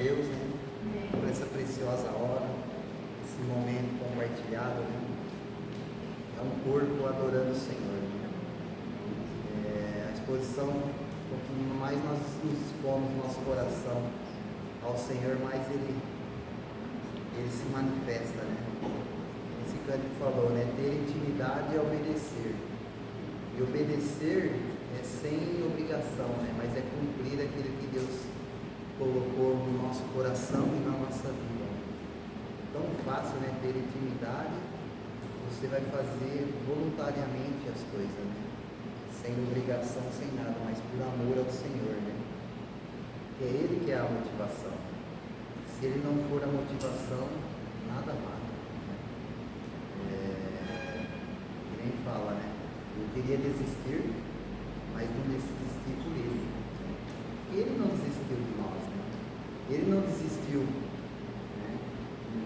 Deus, né, por essa preciosa hora, esse momento compartilhado, né? É um corpo adorando o Senhor. Né? A exposição, quanto mais nós nos expomos no nosso coração ao Senhor, mais Ele se manifesta, né? Esse cântico falou, né? Ter intimidade é obedecer. E obedecer é sem obrigação, né? Mas é cumprir aquilo que Deus colocou no nosso coração e na nossa vida. Tão fácil, né? Ter intimidade, você vai fazer voluntariamente as coisas, né? Sem obrigação, sem nada, mas por amor ao Senhor, né? Que é Ele que é a motivação. Se Ele não for a motivação, nada vale. Nem fala, né? Eu queria desistir, mas não desisti por Ele. Ele não desistiu de nós, né? Ele não desistiu, né?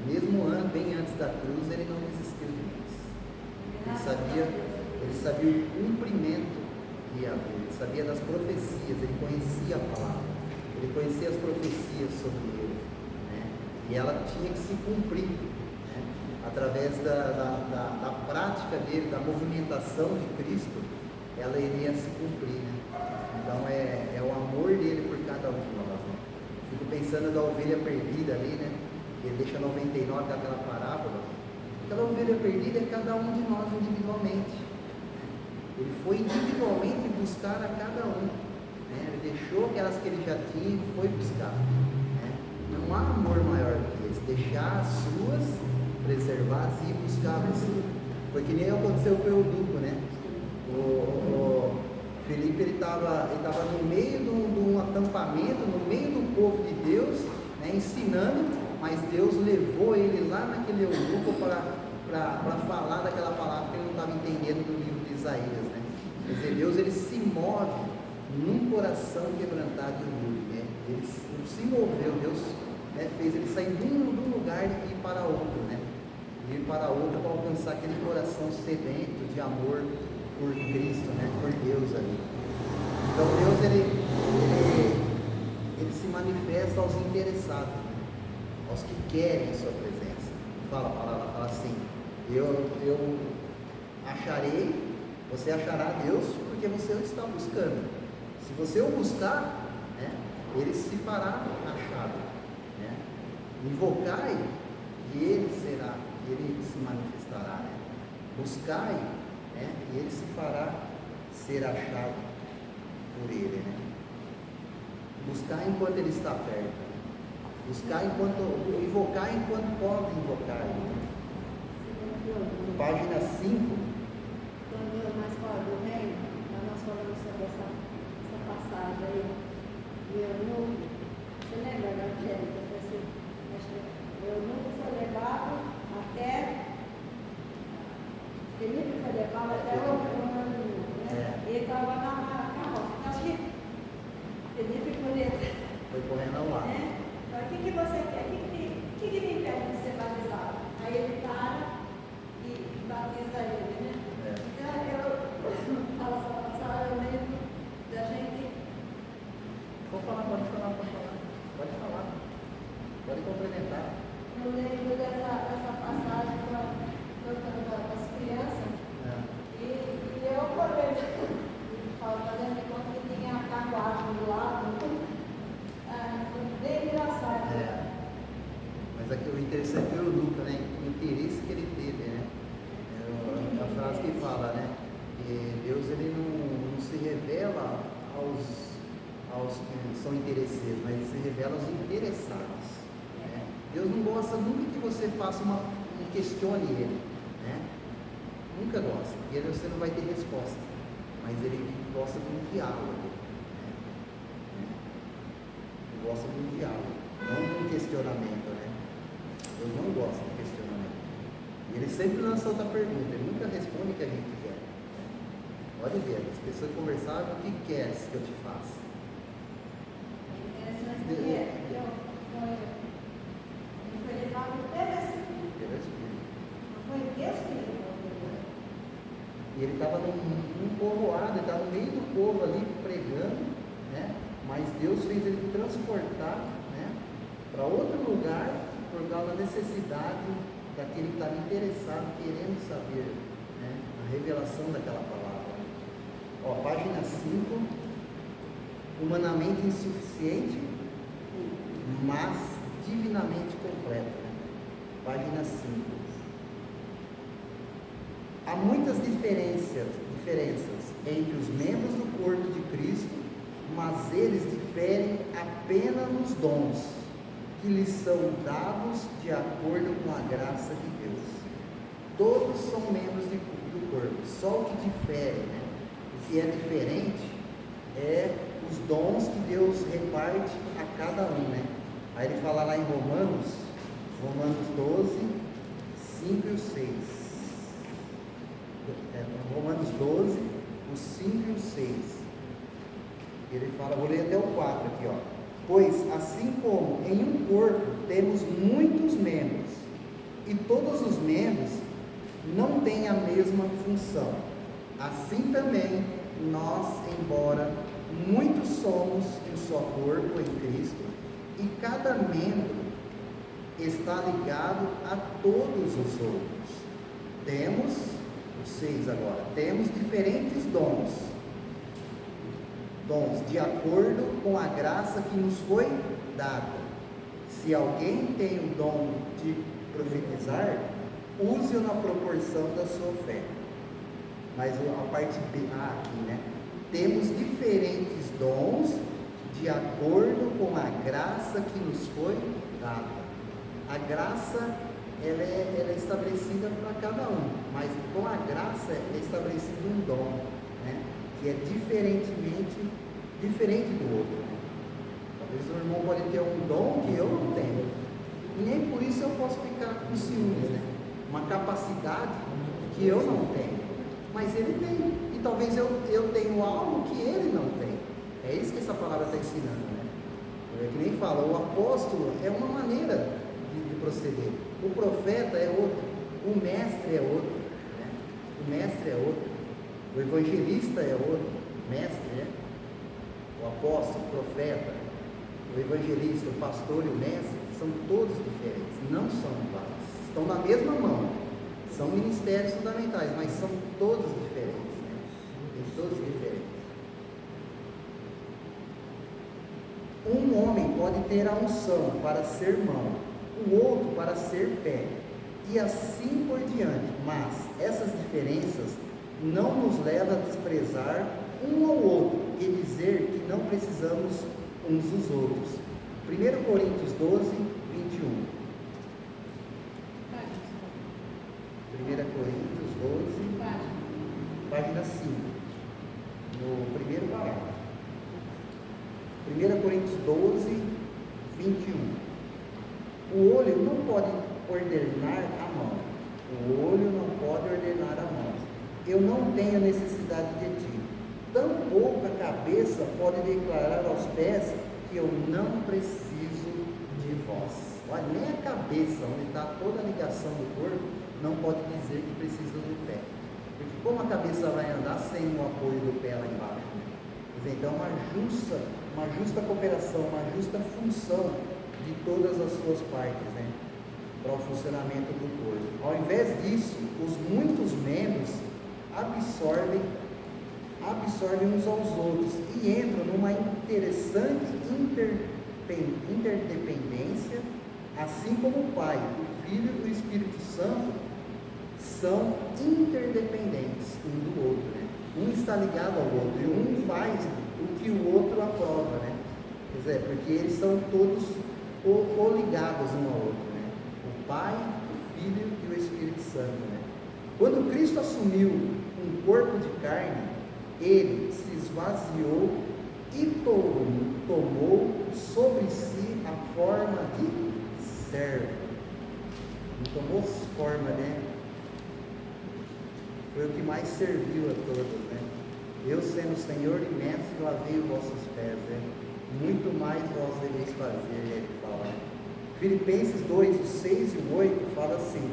Mesmo bem antes da cruz, Ele não desistiu de nós. Ele sabia o cumprimento que ia haver, Ele sabia das profecias, Ele conhecia a palavra, Ele conhecia as profecias sobre Ele, né? E ela tinha que se cumprir, né? Através da prática dele, da movimentação de Cristo, ela iria se cumprir, né? Então é o amor dele por cada um de nós, né? Fico pensando da ovelha perdida ali, né? Que ele deixa 99 daquela parábola. Aquela ovelha perdida é cada um de nós individualmente. Ele foi individualmente buscar a cada um, né? Ele deixou aquelas que ele já tinha e foi buscar, né? Não há amor maior do que esse, deixar as suas preservadas e buscá-las. Foi que nem aconteceu com o Eunuco, né? O Felipe ele estava no meio de um acampamento, no meio do povo de Deus, né, ensinando, mas Deus levou ele lá naquele eunuco para falar daquela palavra que ele não estava entendendo do livro de Isaías, né? Quer dizer, Deus ele se move num coração quebrantado e humilde, né? Ele se moveu, Deus, né, fez ele sair de um lugar e ir para outro, né? Ir para outro para alcançar aquele coração sedento de amor por Cristo, né? Por Deus ali. Então Deus ele se manifesta aos interessados, né? Aos que querem a sua presença. Fala a palavra, fala assim: eu acharei, você achará Deus porque você o está buscando. Se você o buscar, né, ele se fará achado, né? Invocai e ele se manifestará, né? Buscai, né, e ele se fará ser achado por ele, né? Buscar enquanto ele está perto, né? Invocar enquanto pode invocar, né? Página 5. Quando nós falamos do reino, nós falamos sobre essa passagem aí, você lembra da Angélica? O eunuco foi levado até, Felipe foi levado até o eunuco, né? Ele estava na carroça. Acho que Felipe foi correndo ao lado. né? O que você quer? O que me impede de ser batizado? Aí ele para e batiza ele, né? Então eu falo essa passagem, eu lembro da gente. Pode falar. Pode complementar. Eu lembro dessa passagem cantando das crianças. E eu correndo, fazendo de conta que tinha a carruagem do lado. Foi bem engraçado. Mas aqui o interessante é o eunuco, né? O interesse que ele teve, né? A frase que fala, né? Que Deus ele não se revela aos que são interesseiros, mas ele se revela aos interessados, né? Deus não gosta nunca que você faça questione ele, né? Nunca gosta, porque você não vai ter resposta, mas ele gosta de um diálogo, né? Ele gosta de um diálogo, não de um questionamento, né? Deus não gosta de questionamento. E ele sempre lança outra pergunta, ele nunca responde o que a gente quer, né? Pode ver, as pessoas conversavam: o que queres que eu te faça? Ele foi levado pelo Espírito. Não foi Deus que levou ele. E ele estava num povoado, ele estava no meio do povo ali pregando, né? Mas Deus fez ele transportar, né, por causa da necessidade daquele que estava interessado, querendo saber, né, a revelação daquela palavra. Ó, página 5, humanamente insuficiente, mas divinamente completa. Né? Página 5. Há muitas diferenças entre os membros do corpo de Cristo, mas eles diferem apenas nos dons que lhes são dados de acordo com a graça de Deus. Todos são membros do corpo, só o que difere, né? O que é diferente é os dons que Deus reparte a cada um, né? Aí ele fala lá em Romanos 12, 5 e o 6. Romanos 12, os 5 e o 6. Ele fala, vou ler até o 4 aqui, ó. Pois assim como em um corpo temos muitos membros, e todos os membros não têm a mesma função, assim também nós, embora muitos somos um só corpo em Cristo, e cada membro está ligado a todos os outros. Temos, os 6 agora, temos diferentes dons de acordo com a graça que nos foi dada. Se alguém tem o dom de profetizar, use-o na proporção da sua fé. Mas a parte B, aqui, né? Temos diferentes dons de acordo com a graça que nos foi dada. A graça, ela é estabelecida para cada um, mas com a graça é estabelecido um dom, né? Que é diferente do outro. Né? Talvez o irmão pode ter um dom que eu não tenho, e nem por isso eu posso ficar com ciúmes, né? Uma capacidade que eu não tenho, mas ele tem, e talvez eu tenho algo que ele não tem. É isso que essa palavra está ensinando, né? É que nem fala, o apóstolo é uma maneira de proceder, o profeta é outro, o mestre é outro, né? O mestre é outro, o evangelista é outro, mestre, né? O apóstolo, o profeta, o evangelista, o pastor e o mestre são todos diferentes, não são iguais, estão na mesma mão, são ministérios fundamentais, mas são todos diferentes, né? Todos diferentes. Um homem pode ter a unção para ser mão, o outro para ser pé, e assim por diante, mas essas diferenças não nos levam a desprezar um ao outro e dizer que não precisamos uns dos outros. 1 Coríntios 12, 21. 1 Coríntios 12, página 5, no primeiro parágrafo. 1 Coríntios 12, 21. O olho não pode ordenar a mão. O olho não pode ordenar a mão. Eu não tenho necessidade de ti. Tampouco a cabeça pode declarar aos pés que eu não preciso de vós. Olha, nem a cabeça, onde está toda a ligação do corpo, não pode dizer que precisa do pé. Porque como a cabeça vai andar sem o apoio do pé lá embaixo? Então, uma justa cooperação, uma justa função de todas as suas partes, né? Para o funcionamento do corpo. Ao invés disso, os muitos membros absorvem uns aos outros e entram numa interessante interdependência, assim como o Pai, o Filho e o Espírito Santo são interdependentes um do outro, né? Um está ligado ao outro e um faz o que o outro aprova, né? Quer dizer, porque eles são todos coligados um ao outro, né? O Pai, o Filho e o Espírito Santo, né? Quando Cristo assumiu um corpo de carne, ele se esvaziou e tomou sobre si a forma de servo. Não tomou forma, né? Foi o que mais serviu a todos, né? Eu, sendo Senhor e Mestre, lavei os vossos pés, né? Muito mais vós deveis fazer, ele fala. Filipenses 2, o 6 e o 8 fala assim: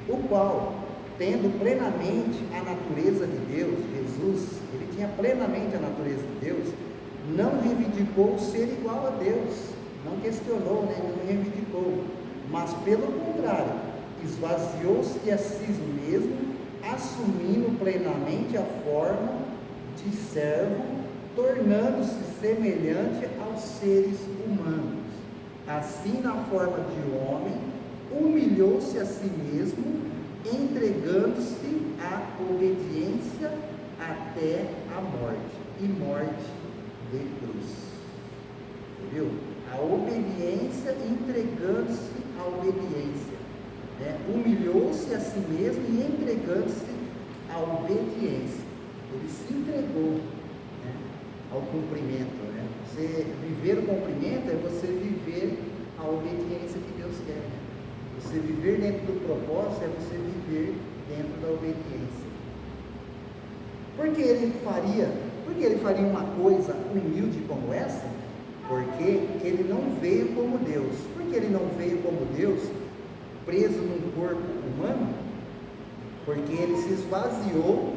o qual, tendo plenamente a natureza de Deus, Jesus, ele tinha plenamente a natureza de Deus, não reivindicou ser igual a Deus, não questionou, né? Não reivindicou, mas pelo contrário, esvaziou-se a si mesmo, assumindo plenamente a forma de servo, tornando-se semelhante aos seres humanos. Assim, na forma de homem, humilhou-se a si mesmo, entregando-se à obediência até a morte, e morte de cruz. Entendeu? A obediência, entregando-se à obediência, né? Humilhou-se a si mesmo e entregando-se à obediência. Ele se entregou, né, ao cumprimento, né? Você viver o cumprimento é você viver a obediência que Deus quer, né? Você viver dentro do propósito é você viver dentro da obediência. Por que ele faria uma coisa humilde como essa? Porque ele não veio como Deus. Por que ele não veio como Deus, preso num corpo humano? Porque ele se esvaziou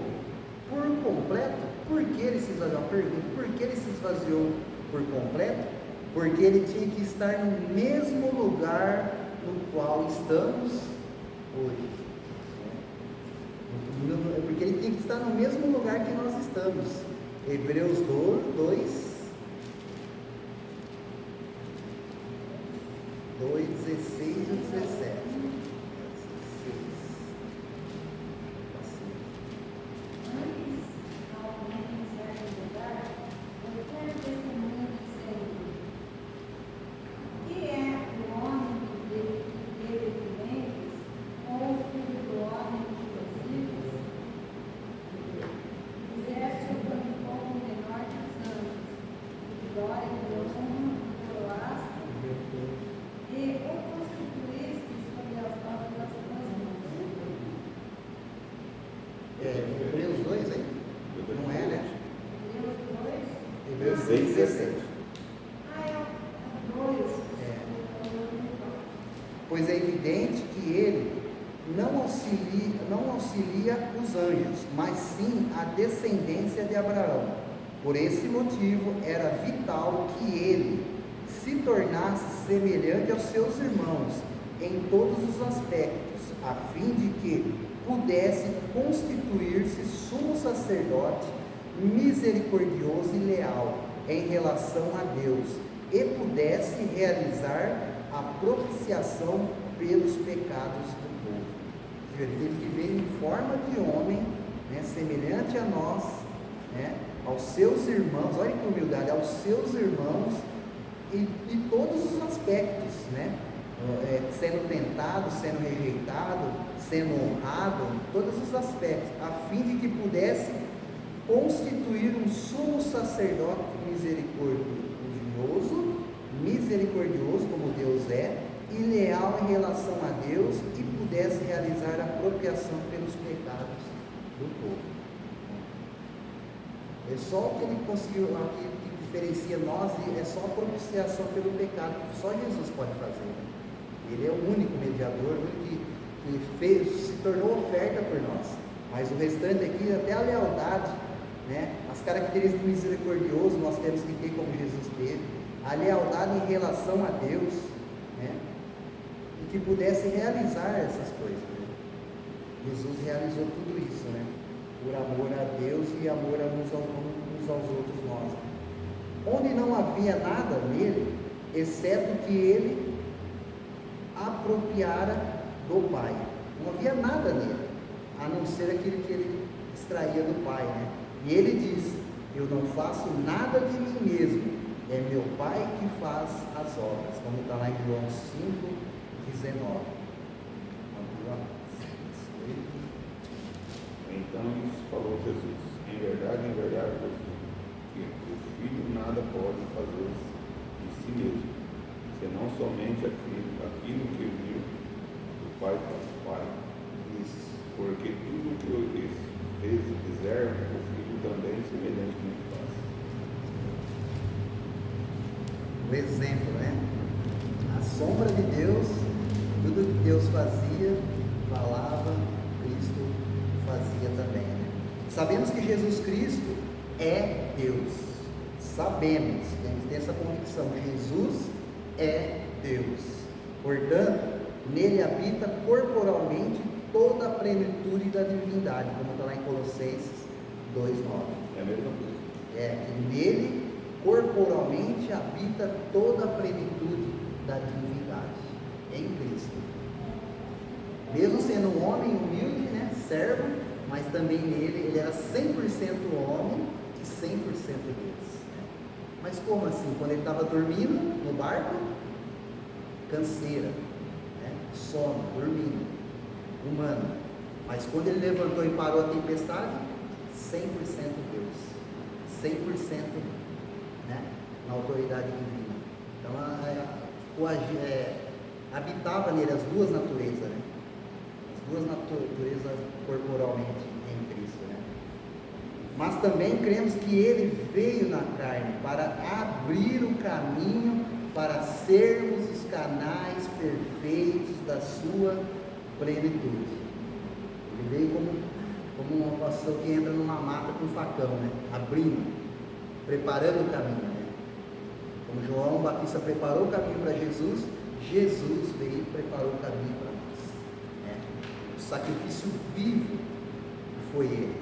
por completo. Por que ele se esvaziou? Por que ele se esvaziou por completo? Porque ele tinha que estar no mesmo lugar no qual estamos hoje. Porque ele tinha que estar no mesmo lugar que nós estamos. Hebreus 2, 16 e 17. Hebreus 2, hein? Não é, né? Hebreus 2, 17. Pois é evidente que ele não auxilia os anjos, mas sim a descendência de Abraão. Por esse motivo, era vital que ele se tornasse semelhante aos seus irmãos em todos os aspectos, a fim de que pudesse constituir-se sumo sacerdote, misericordioso e leal em relação a Deus, e pudesse realizar a propiciação pelos pecados do povo. Ele teve que vir em forma de homem, né, semelhante a nós, né, aos seus irmãos, olha que humildade, aos seus irmãos, e de todos os aspectos, né? Sendo tentado, sendo rejeitado, sendo honrado, todos os aspectos, a fim de que pudesse constituir um sumo sacerdote misericordioso como Deus é, e leal em relação a Deus, e pudesse realizar a apropriação pelos pecados do povo. É só o que ele conseguiu, aqui que diferencia nós, é só a propiciação pelo pecado, que só Jesus pode fazer. Ele é o único mediador, o único que se tornou oferta por nós. Mas o restante aqui, até a lealdade, né? As características do misericordioso nós temos que ter como Jesus teve, a lealdade em relação a Deus, né? E que pudesse realizar essas coisas, né? Jesus realizou tudo isso, né? Por amor a Deus e amor uns aos outros nós. Onde não havia nada nele, exceto que ele apropriara do Pai. Não havia nada nele, a não ser aquilo que ele extraía do Pai, né? E ele diz: eu não faço nada de mim mesmo, é meu Pai que faz as obras, como está lá em João 5:19. Então isso falou Jesus: em verdade vos digo, que o Filho nada pode fazer de si mesmo, senão somente aquilo que viu o Pai faz. Pai. Isso. Porque tudo que ele fizer, o Filho também semelhantemente faz. O exemplo, né? A sombra de Deus, tudo que Deus fazia, falava, Cristo fazia também, né? Sabemos que Jesus Cristo é Deus. Sabemos, temos que ter essa convicção: Jesus é Deus. Portanto, Nele habita corporalmente toda a plenitude da divindade, como está lá em Colossenses 2:9. É a mesma coisa. Que nele corporalmente habita toda a plenitude da divindade, em Cristo. Mesmo sendo um homem humilde, né, servo, mas também nele ele era 100% homem e 100% Deus. Mas como assim? Quando ele estava dormindo no barco, canseira, né, sono, dormindo, humano. Mas quando ele levantou e parou a tempestade, 100% Deus, 100%, né, na autoridade divina. Então habitava nele as duas naturezas, né? As duas naturezas corporalmente em Cristo, né? Mas também cremos que ele veio na carne para abrir o caminho para sermos os canais perfeitos da sua plenitude. Ele veio como uma pessoa que entra numa mata com facão, né? Abrindo, preparando o caminho, né? Como João Batista preparou o caminho para Jesus, Jesus veio e preparou o caminho para nós, né? O sacrifício vivo foi ele.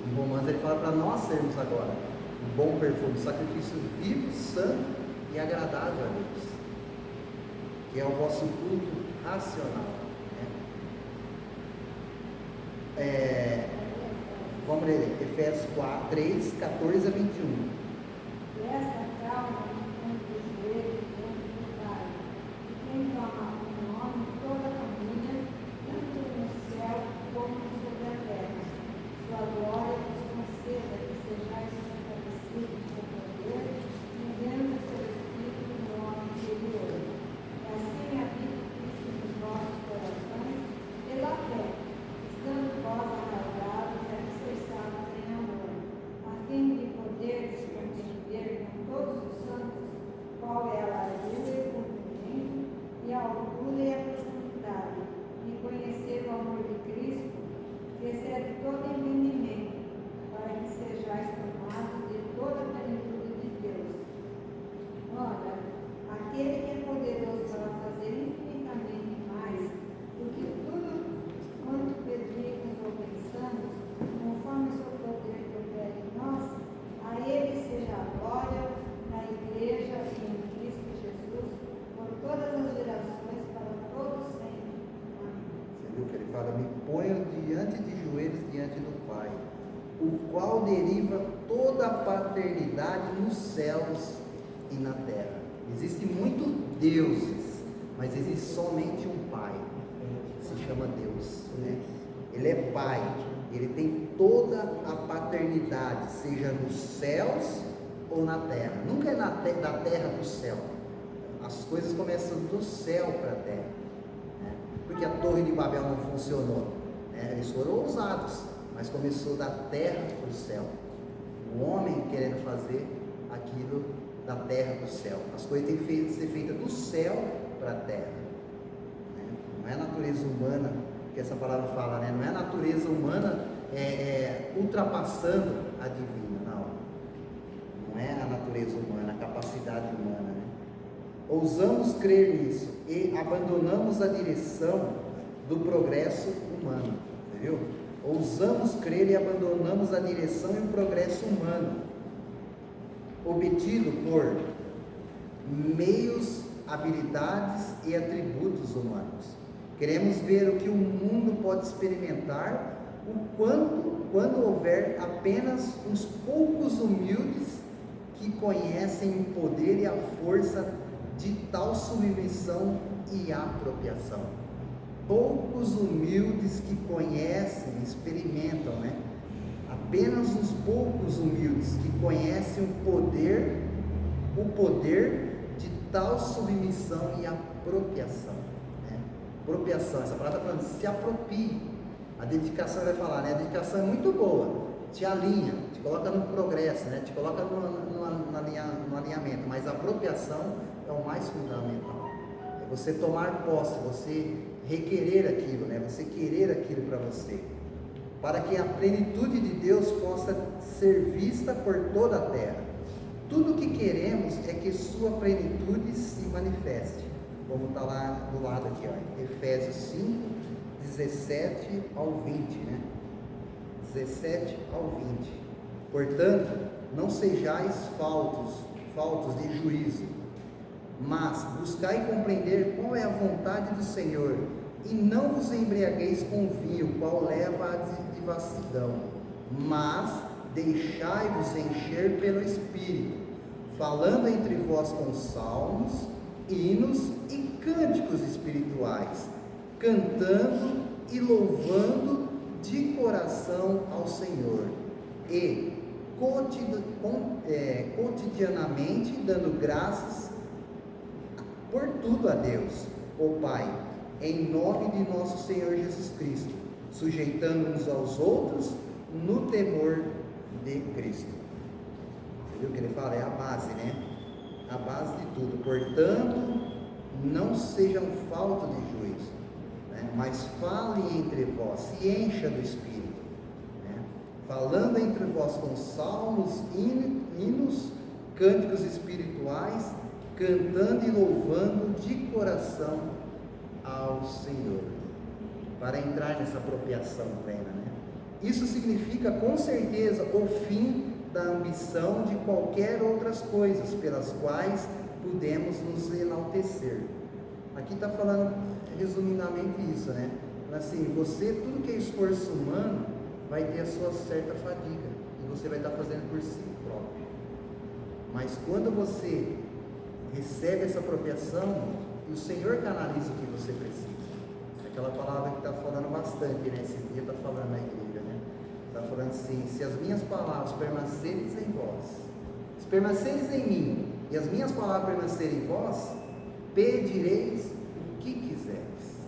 Em Romanos ele fala para nós sermos agora um bom perfume, sacrifício vivo, santo e agradável a Deus, que é o vosso culto racional, né? Vamos ler Efésios 3, 14 a 21. E esta calma enquanto os joelhos diante do Pai, e quem toma o nome de toda a família, tanto no céu como sobre a terra. Sua glória vos conceda que sejais fortalecidos com poder, vivendo seu Espírito no homem interior. E assim habita Cristo nos vossos corações, pela fé, estando vós arraigados e alicerçados em amor, a fim de poderes compreender com todos os santos qual é a largura e o comprimento, e a altura e a profundidade, e conhecer o amor de Cristo, que excede todo entendimento, para que sejais tomados de toda a plenitude de Deus. Ora, aquele que é poderoso para fazer infinitamente mais do que tudo quanto pedimos ou pensamos, conforme o seu poder que opera em nós, a ele seja a glória na igreja e em Cristo Jesus, por todas as gerações, para todos sempre. Amém. Você viu que ele fala: me ponho diante de joelhos diante do Pai, o qual deriva toda a paternidade nos céus e na terra. Existem muitos deuses, mas existe somente um Pai, se chama Deus, né? Ele é Pai, ele tem toda a paternidade, seja nos céus ou na terra. Nunca é da terra para o céu. As coisas começam do céu para a terra, né? Porque a torre de Babel não funcionou, né? Eles foram ousados, mas começou da terra para o céu. O homem querendo fazer aquilo da terra para o céu. As coisas têm que ser feitas do céu para a terra, né? Não é a natureza humana que essa palavra fala, né? Não é a natureza humana ultrapassando a divina, não é a natureza humana, a capacidade humana, né? Ousamos crer nisso e abandonamos a direção do progresso humano, entendeu? Ousamos crer e abandonamos a direção e o progresso humano, obtido por meios, habilidades e atributos humanos. Queremos ver o que o mundo pode experimentar quando houver apenas uns poucos humildes que conhecem o poder e a força de tal submissão e apropriação. Poucos humildes que conhecem, experimentam, né? Apenas uns poucos humildes que conhecem o poder de tal submissão e apropriação, né? Apropriação, essa palavra está falando, se aproprie. A dedicação vai falar, né? A dedicação é muito boa, te alinha, te coloca no progresso, né? Te coloca no alinhamento, mas a apropriação é o mais fundamental. É você tomar posse, você requerer aquilo, né? Você querer aquilo para você, para que a plenitude de Deus possa ser vista por toda a terra. Tudo o que queremos é que sua plenitude se manifeste. como está lá do lado aqui, ó, Efésios 5, 17 ao 20, né? 17 ao 20. Portanto, não sejais faltos de juízo, mas buscai compreender qual é a vontade do Senhor, e não vos embriagueis com vinho, qual leva à devassidão, mas deixai-vos encher pelo Espírito, falando entre vós com salmos, hinos e cânticos espirituais, cantando e louvando de coração ao Senhor, e cotidianamente dando graças por tudo a Deus, o Pai, em nome de nosso Senhor Jesus Cristo, sujeitando-nos aos outros no temor de Cristo. Você viu o que ele fala? É a base, né? A base de tudo. Portanto, não sejam falta de juízo, né? Mas falem entre vós, se encha do Espírito, né? Falando entre vós com salmos, hinos, cânticos espirituais, cantando e louvando de coração ao Senhor, para entrar nessa apropriação plena, né? Isso significa com certeza o fim da ambição de qualquer outras coisas pelas quais podemos nos enaltecer. Aqui está falando resumidamente isso, né? Assim, você, tudo que é esforço humano vai ter a sua certa fadiga, e você vai estar fazendo por si próprio. Mas quando você recebe essa apropriação, e o Senhor canaliza o que você precisa. Aquela palavra que está falando bastante, né? Esse dia está falando na igreja, né? Está falando assim: se as minhas palavras permanecerem em vós, se permaneceres em mim, e as minhas palavras permanecerem em vós, pedireis o que quiseres.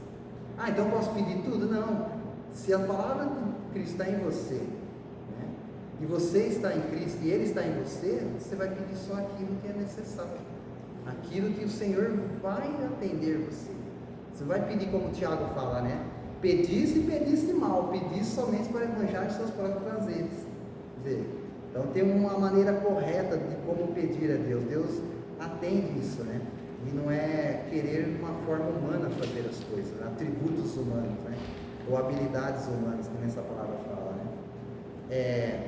Ah, então posso pedir tudo? Não. Se a palavra de Cristo está em você, né? E você está em Cristo e Ele está em você, você vai pedir só aquilo que é necessário, aquilo que o Senhor vai atender você. Você vai pedir como o Tiago fala, né? Pedisse e pedisse mal, pedisse somente para arranjar os seus próprios prazeres. Então tem uma maneira correta de como pedir a Deus. Deus atende isso, né? E não é querer de uma forma humana fazer as coisas, atributos humanos, né? Ou habilidades humanas, que nessa palavra fala, né?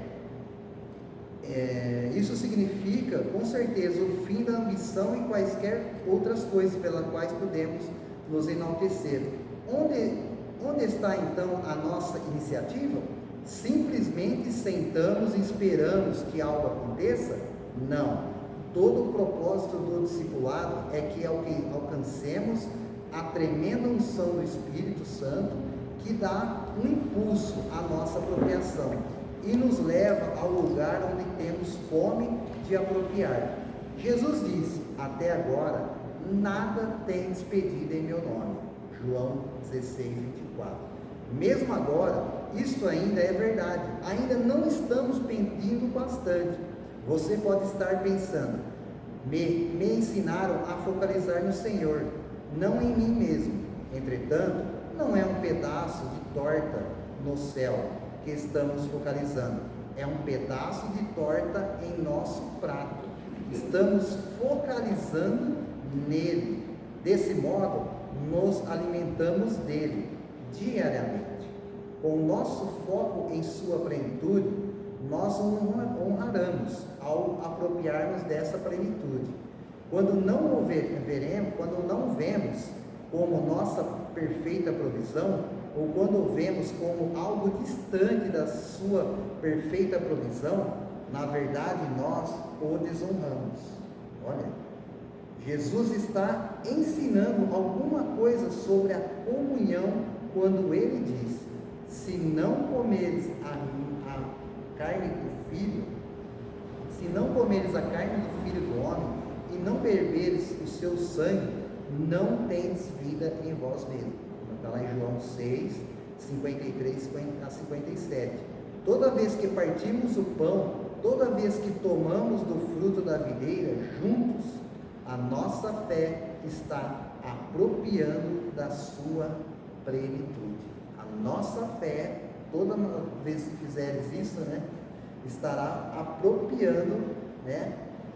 Isso significa, com certeza, o fim da ambição e quaisquer outras coisas pelas quais podemos nos enaltecer. Onde está então a nossa iniciativa? Simplesmente sentamos e esperamos que algo aconteça? Não. Todo o propósito do discipulado é que alcancemos a tremenda unção do Espírito Santo, que dá um impulso à nossa apropriação e nos leva ao lugar onde temos fome de apropriar. Jesus disse: até agora nada tendes pedido em meu nome. João 16, 24. Mesmo agora, isto ainda é verdade, ainda não estamos pedindo bastante. Você pode estar pensando: me ensinaram a focalizar no Senhor, não em mim mesmo. Entretanto, não é um pedaço de torta no céu que estamos focalizando, é um pedaço de torta em nosso prato. Estamos focalizando nele. Desse modo, nos alimentamos dele diariamente. Com o nosso foco em sua plenitude, nós o honraremos ao apropriarmos dessa plenitude. Quando não vemos como nossa perfeita provisão, ou quando vemos como algo distante da sua perfeita provisão, na verdade nós o desonramos. Olha, Jesus está ensinando alguma coisa sobre a comunhão quando ele diz: se não comeres a carne do filho, se não comeres a carne do filho do homem e não beberes o seu sangue, não tendes vida em vós mesmos. Está lá em João 6, 53 a 57. Toda vez que partimos o pão, toda vez que tomamos do fruto da videira juntos, a nossa fé está apropriando da sua plenitude. A nossa fé, toda vez que fizeres isso, né, estará apropriando, né,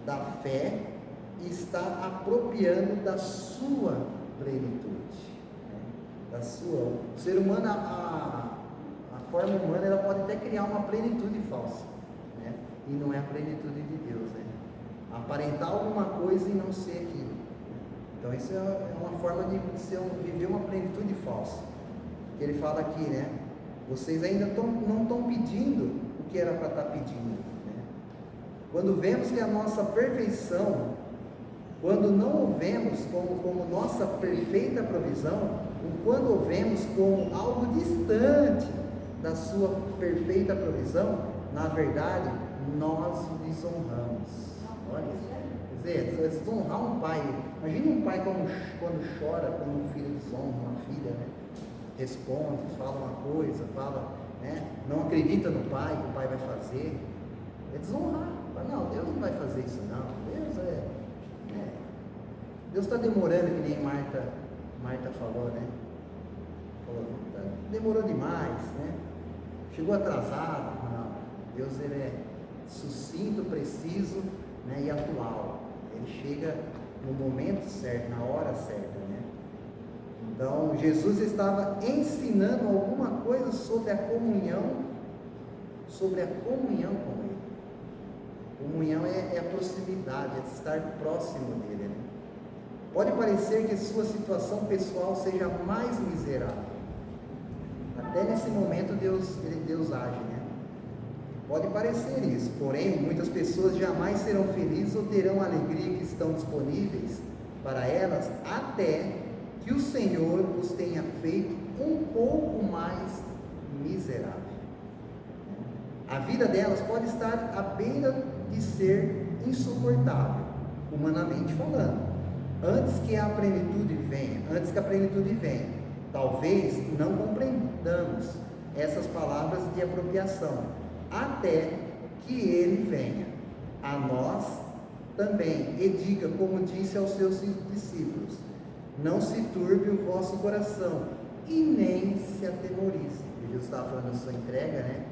da fé, e está apropriando da sua plenitude. Né? O ser humano, a forma humana, ela pode até criar uma plenitude falsa, né? E não é a plenitude de Deus, né? Aparentar alguma coisa e não ser aquilo. Então isso é uma forma de viver uma plenitude falsa. Que ele fala aqui, né? Vocês ainda não estão pedindo o que era para estar pedindo, né? Quando vemos que a nossa perfeição, quando não o vemos como nossa perfeita provisão, ou quando o vemos como algo distante da sua perfeita provisão, na verdade, nós o desonramos. Olha isso. Quer dizer, desonrar um pai. Imagina um pai quando chora, quando um filho desonra uma filha, né? Responde, fala uma coisa, né? Não acredita no pai, que o pai vai fazer. É desonrar. Não, Deus não vai fazer isso não. Deus está demorando, que nem Marta falou, né? Demorou demais, né? Chegou atrasado. Não, Deus ele é sucinto, preciso, né? E atual. Ele chega no momento certo, na hora certa, né? Então Jesus estava ensinando alguma coisa sobre a comunhão com Ele. Comunhão é a proximidade, é estar próximo dele, né? Pode parecer que sua situação pessoal seja mais miserável. Até nesse momento Deus age, né? Pode parecer isso, porém, muitas pessoas jamais serão felizes ou terão a alegria que estão disponíveis para elas, até que o Senhor os tenha feito um pouco mais miserável. A vida delas pode estar à beira de ser insuportável, humanamente falando. Antes que a plenitude venha, talvez não compreendamos essas palavras de apropriação, até que ele venha a nós também e diga, como disse aos seus discípulos: não se turbe o vosso coração e nem se atemorize. Jesus estava falando da sua entrega, né?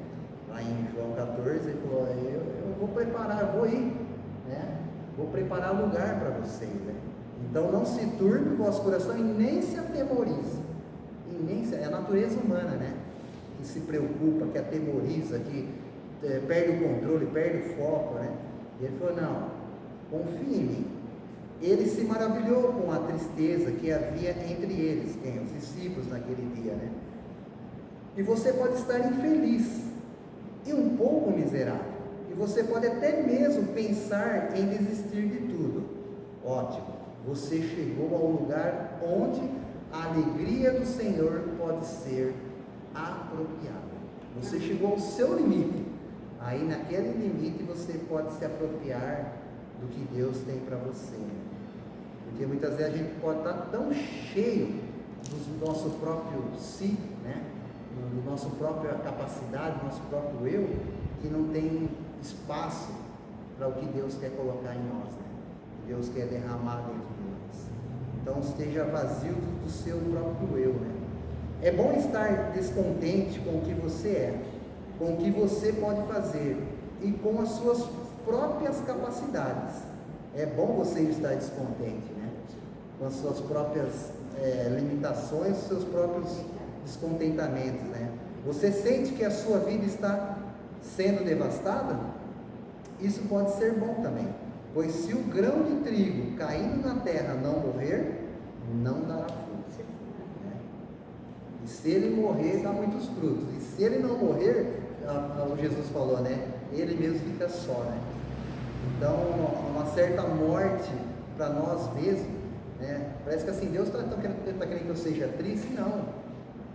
Lá em João 14, ele falou: eu vou preparar, vou ir, né? Vou preparar lugar para vocês, né? Então não se turbe o vosso coração e nem se atemorize. É a natureza humana, né? Que se preocupa, que atemoriza, que perde o controle, perde o foco, né? E ele falou: não, confie em mim. Ele se maravilhou com a tristeza que havia entre eles, os discípulos naquele dia, né? E você pode estar infeliz e um pouco miserável, e você pode até mesmo pensar em desistir de tudo. Ótimo, você chegou ao lugar onde a alegria do Senhor pode ser apropriada. Você chegou ao seu limite. Aí naquele limite você pode se apropriar do que Deus tem para você. Porque muitas vezes a gente pode estar tão cheio do nosso próprio si, né? Do nosso própria capacidade, do nosso próprio eu, que não tem espaço para o que Deus quer colocar em nós, né? Deus quer derramar dentro de nós. Então esteja vazio do seu próprio eu, né? É bom estar descontente com o que você é, com o que você pode fazer e com as suas próprias capacidades. É bom você estar descontente, né? Com as suas próprias limitações, seus próprios descontentamentos, né? Você sente que a sua vida está sendo devastada? Isso pode ser bom também, pois se o grão de trigo caindo na terra não morrer, não dará fruto, né? E se ele morrer, dá muitos frutos. E se ele não morrer, como Jesus falou, né? Ele mesmo fica só, né? Então, uma certa morte para nós mesmos, né? Parece que assim, Deus está querendo que eu seja triste. Não.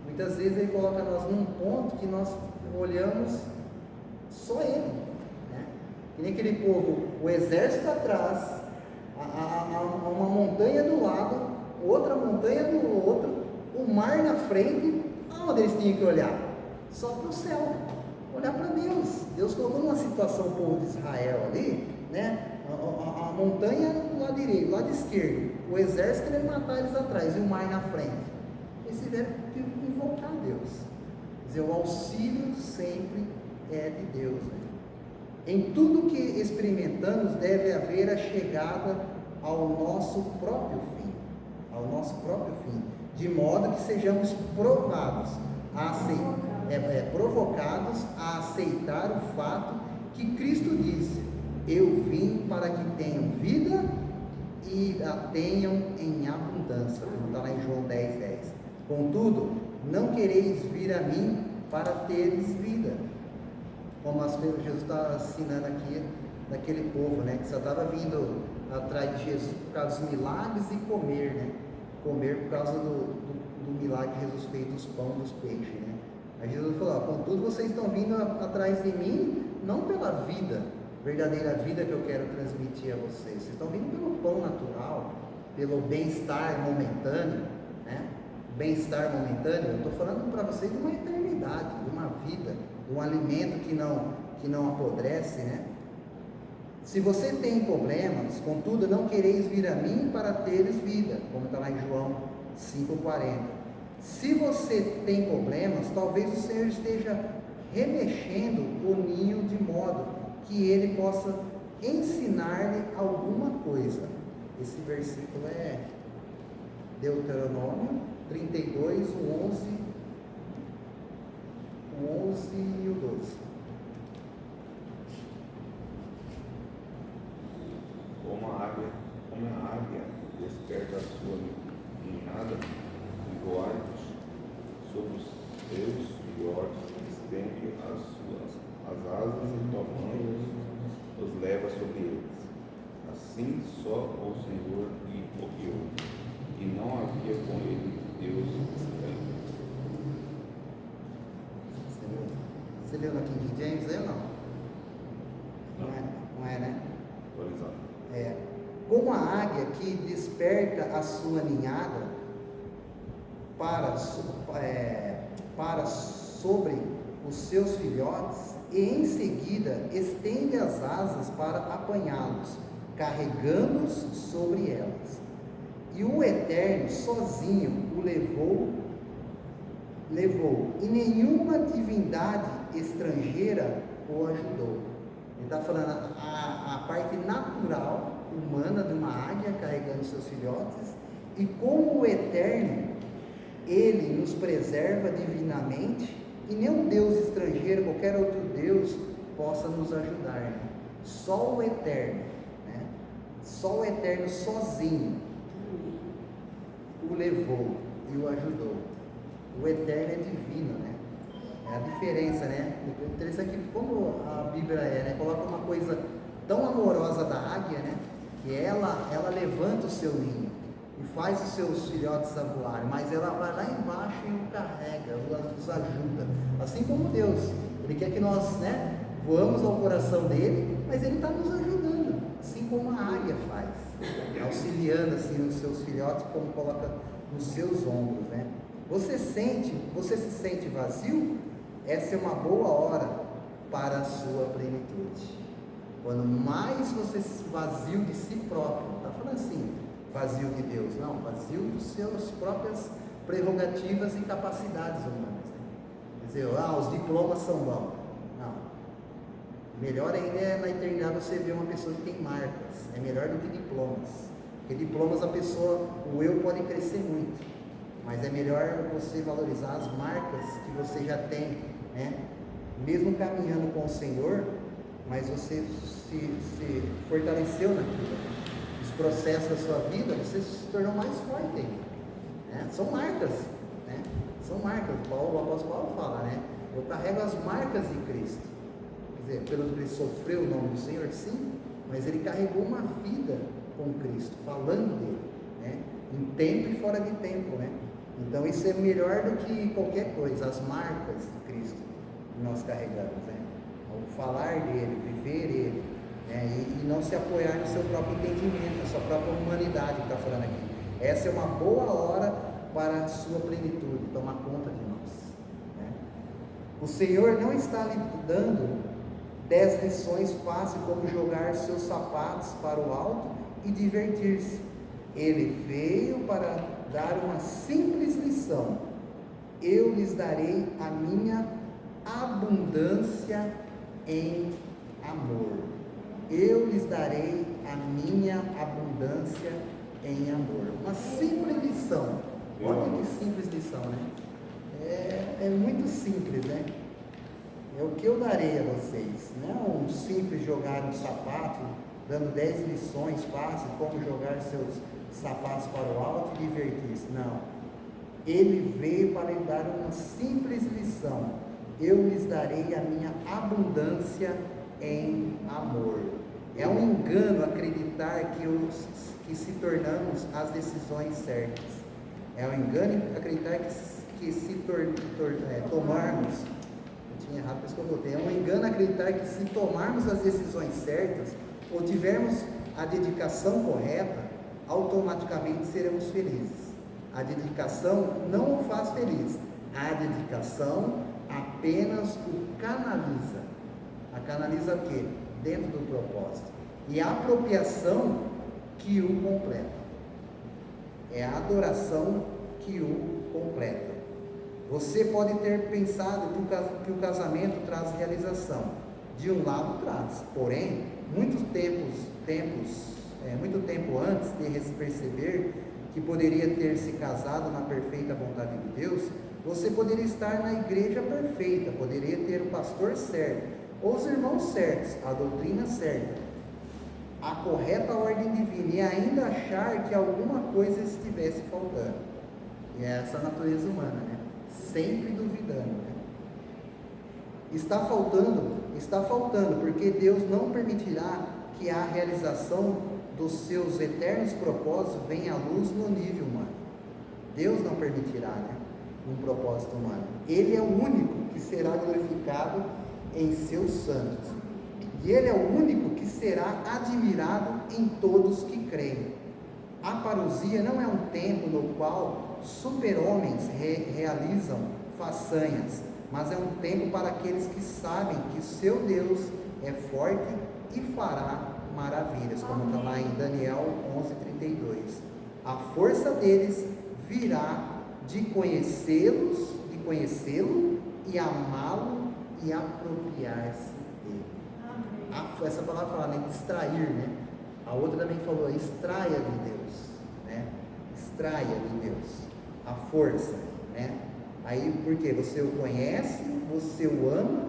Muitas vezes Ele coloca nós num ponto que nós olhamos só Ele, né? Que nem aquele povo, o exército atrás, uma montanha do lado, outra montanha do outro, o mar na frente. Aonde eles tinham que olhar? Só para o céu, olhar para Deus. Deus colocou numa situação o povo de Israel ali, né? A montanha do lado direito, do lado esquerdo, o exército querendo matar eles atrás e o mar na frente. Eles tiveram que invocar Deus. Quer dizer, o auxílio sempre é de Deus, né? Em tudo que experimentamos deve haver a chegada ao nosso próprio fim. ao nosso próprio fim, de modo que sejamos provocados a aceitar o fato que Cristo disse: eu vim para que tenham vida e a tenham em abundância, como está lá em João 10:10. Contudo, não quereis vir a mim para teres vida. Como Jesus está ensinando aqui daquele povo, né, que só estava vindo atrás de Jesus por causa dos milagres e comer, né? Comer por causa do milagre que Jesus fez dos pães, dos peixes, né? Aí Jesus falou: contudo, vocês estão vindo atrás de mim não pela vida, verdadeira vida que eu quero transmitir a vocês. Vocês estão vindo pelo pão natural, pelo bem-estar momentâneo, né? Bem-estar momentâneo. Eu estou falando para vocês de uma eternidade, de uma vida, de um alimento que não apodrece, né? Se você tem problemas, contudo, não quereis vir a mim para teres vida, como está lá em João 5,40. Se você tem problemas, talvez o Senhor esteja remexendo o ninho de modo que ele possa ensinar-lhe alguma coisa. Esse versículo é Deuteronômio 32, o 11 e o 12. Como a águia desperta a sua ninhada e voados sobre os seus filhotes, estende as asas e tomando os leva sobre eles. Assim só o Senhor lhe guiou, e não havia com ele Deus estranho. Você leu na King James aí ou não? Não é, né? Atualizado. Como a águia que desperta a sua ninhada para sobre os seus filhotes e em seguida estende as asas para apanhá-los, carregando-os sobre elas. E o Eterno sozinho o levou, e nenhuma divindade estrangeira o ajudou. Ele está falando a parte natural, humana, de uma águia carregando seus filhotes, e como o Eterno, ele nos preserva divinamente, e nenhum Deus estrangeiro, qualquer outro Deus, possa nos ajudar, né? Só o Eterno, né? Só o Eterno sozinho o levou e o ajudou. O Eterno é divino, né? É a diferença, né? Interessante que como a Bíblia né? Coloca uma coisa tão amorosa da águia, né? Que ela levanta o seu ninho e faz os seus filhotes a voar, mas ela vai lá embaixo e o carrega, os ajuda. Assim como Deus, Ele quer que nós, né? Voamos ao coração dele, mas Ele está nos ajudando, assim como a águia faz, auxiliando assim os seus filhotes, como coloca nos seus ombros, né? Você se sente vazio? Essa é uma boa hora para a sua plenitude. Quando mais você se vazio de si próprio, não está falando assim, vazio de Deus, não, vazio dos seus próprias prerrogativas e capacidades humanas. Né? Quer dizer, os diplomas são bons. Não. Melhor ainda é na eternidade você ver uma pessoa que tem marcas. É melhor do que diplomas. Porque diplomas o eu pode crescer muito. Mas é melhor você valorizar as marcas que você já tem, né? Mesmo caminhando com o Senhor, mas você se fortaleceu naquilo. Os processos da sua vida, você se tornou mais forte ainda, né? São marcas, né? São marcas. O apóstolo Paulo fala, né? Eu carrego as marcas de Cristo. Quer dizer, pelo que ele sofreu o nome do Senhor, sim, mas ele carregou uma vida com Cristo, falando dele, né? Em tempo e fora de tempo, né? Então isso é melhor do que qualquer coisa, as marcas de Cristo que nós carregamos, né? O falar dele, viver ele, né? E não se apoiar no seu próprio entendimento, na sua própria humanidade que está falando aqui. Essa é uma boa hora para a sua plenitude, tomar conta de nós, né? O Senhor não está lhe dando 10 lições fáceis como jogar seus sapatos para o alto e divertir-se. Ele veio para dar uma simples lição: eu lhes darei a minha abundância em amor. Eu lhes darei a minha abundância em amor. Uma simples lição. Olha que simples lição, né? É muito simples, né? É o que eu darei a vocês. Não é um simples jogar um sapato, dando 10 lições fáceis, como jogar seus sapatos para o alto e divertir-se. Não. Ele veio para lhe dar uma simples lição. Eu lhes darei a minha abundância em amor. É um engano acreditar que se tornamos as decisões certas. É um engano acreditar que se tomarmos, eu tinha errado, por isso que eu voltei. É um engano acreditar que se tomarmos as decisões certas ou tivermos a dedicação correta, automaticamente seremos felizes. A dedicação não o faz feliz. A dedicação apenas o canaliza. A canaliza o quê? Dentro do propósito. E a apropriação que o completa. É a adoração que o completa. Você pode ter pensado que o casamento traz realização. De um lado traz. Porém, muito tempo antes de perceber que poderia ter se casado na perfeita vontade de Deus, você poderia estar na igreja perfeita, poderia ter o pastor certo, ou os irmãos certos, a doutrina certa, a correta ordem divina, e ainda achar que alguma coisa estivesse faltando. E é essa a natureza humana, né? Sempre duvidando, né? Está faltando, porque Deus não permitirá que a realização dos seus eternos propósitos venha à luz no nível humano. Deus não permitirá, né? Um propósito humano. Ele é o único que será glorificado em seus santos. E Ele é o único que será admirado em todos que creem. A parousia não é um tempo no qual super-homens realizam façanhas, mas é um tempo para aqueles que sabem que seu Deus é forte e fará maravilhas, como está lá em Daniel 11:32. A força deles virá de conhecê-lo e amá-lo e apropriar-se dele. Essa palavra fala, né? Extrair, né? A outra também falou, extraia de Deus, né? Extraia de Deus a força, né? Aí, porque você o conhece, você o ama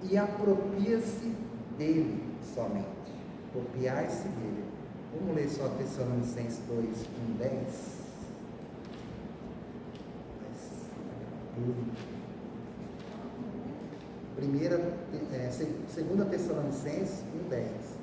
e apropria-se dele somente. Apropriar-se dele. Vamos ler só Tessalonicenses 2:10. Segunda Tessalonicenses 1:10.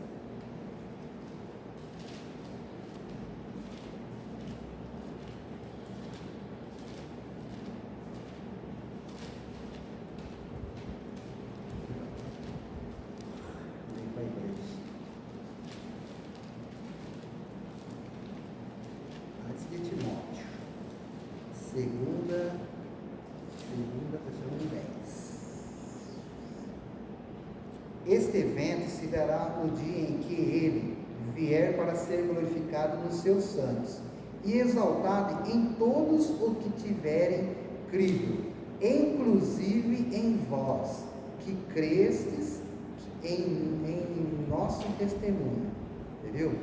Antes de Timóteo, segunda Tessalonicenses 1:10. Este evento se dará no dia em que ele vier para ser glorificado nos seus santos e exaltado em todos os que tiverem crido, inclusive em vós, que crestes em nosso testemunho. Entendeu?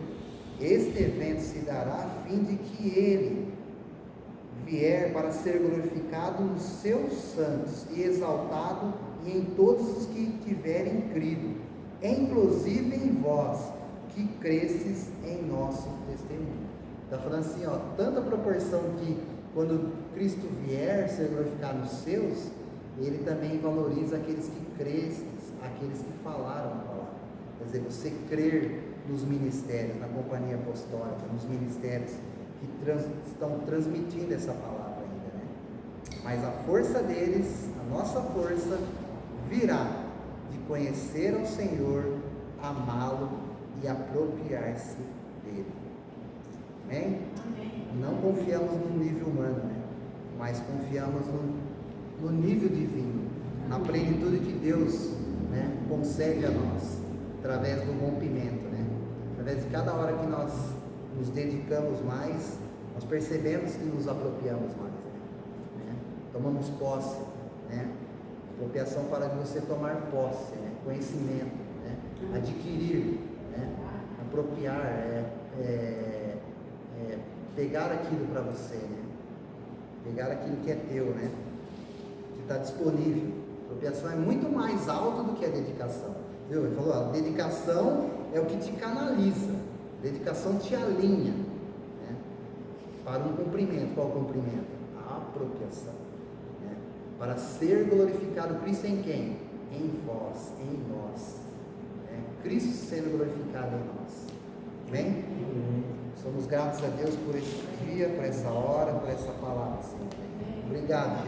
Este evento se dará a fim de que ele vier para ser glorificado nos seus santos e exaltado em todos os que tiverem crido, inclusive em vós, que cresces em nosso testemunho. Está falando assim, ó, tanta proporção que quando Cristo vier ser glorificado nos seus, ele também valoriza aqueles que cresces, aqueles que falaram a palavra. Quer dizer, você crer nos ministérios, na companhia apostólica, nos ministérios que estão transmitindo essa palavra ainda, né? Mas a força deles, a nossa força, virá de conhecer ao Senhor, amá-lo e apropriar-se dele. Amém? Amém? Não confiamos no nível humano, né? Mas confiamos no nível divino, na plenitude que Deus, né, concede a nós, através do rompimento, né? Através de cada hora que nós nos dedicamos mais, nós percebemos que nos apropriamos mais, né? Tomamos posse, né? Apropriação fala de você tomar posse, né? Conhecimento, né? Adquirir, né? Apropriar, pegar aquilo para você, né? Pegar aquilo que é teu, né? Que está disponível. A apropriação é muito mais alto do que a dedicação. Viu? Ele falou, a dedicação é o que te canaliza. A dedicação te alinha, né? Para um cumprimento. Qual o cumprimento? A apropriação, né? Para ser glorificado Cristo em quem? Em vós, em nós, né? Cristo sendo glorificado em nós. Amém? Somos gratos a Deus por esse dia, por essa hora, por essa palavra, Senhor. Obrigado,